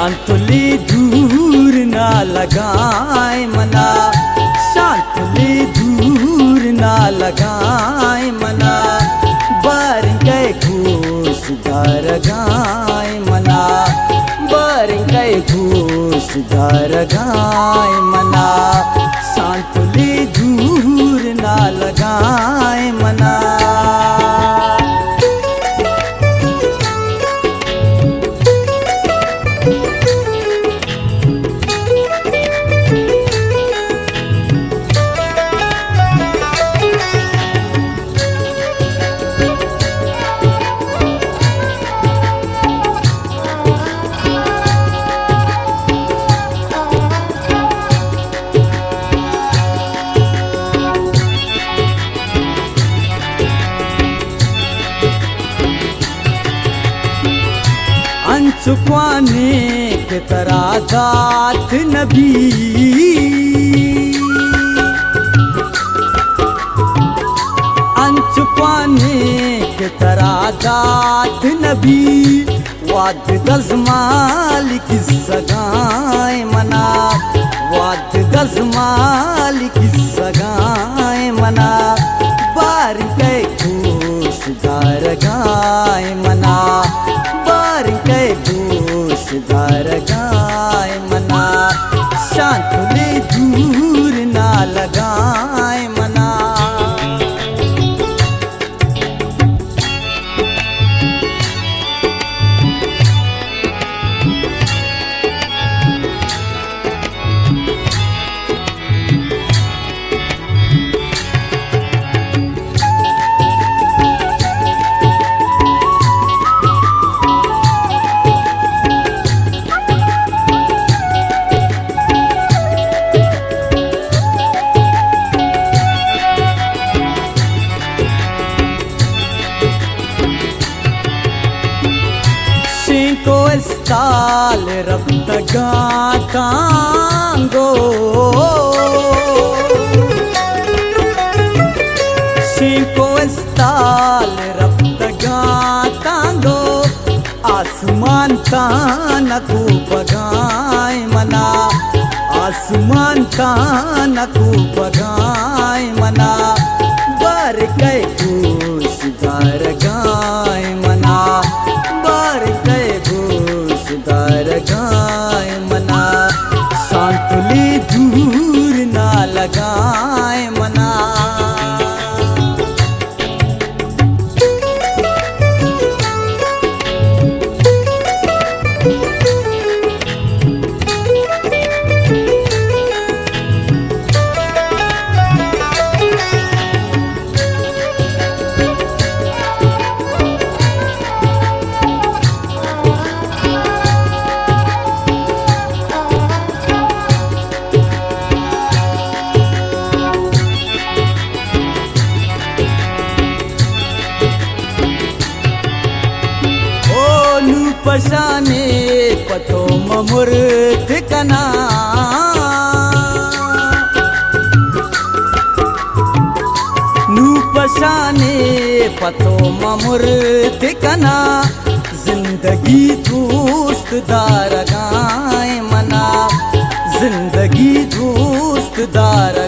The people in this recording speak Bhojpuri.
शांतली दूर ना लगाए मना, शांतली दूर ना लगाए मना, बार गए घूस धार गाय मना, बार गए घूस धार गाय मना, शांतली दूर ना लगाए मना। छुपाने के तरह जात नबी, छुपाने के तरह जात नबी, वाद दजमाल की सगाए मना, वाद दजमाल की सगाए मना, बार गए घूस धार गाय मना, बार गए घूस धार गाय मना, शांतली दूर ना लगाए मना। Cinco estal rabta gatango, cinco estal rabta gatango, आसमान ताना को बगाए मना, आसमान ताना को बगाए मना, बार गए घूस धार गाय मना, बार गए घूस धार गाय मना, शांतली दूर ना लगाए मना। पशाने पतो ममुर्त कना, नू पशाने पतो ममुर्त कना, जिंदगी दोस्त दार गाय मना, जिंदगी दोस्त दार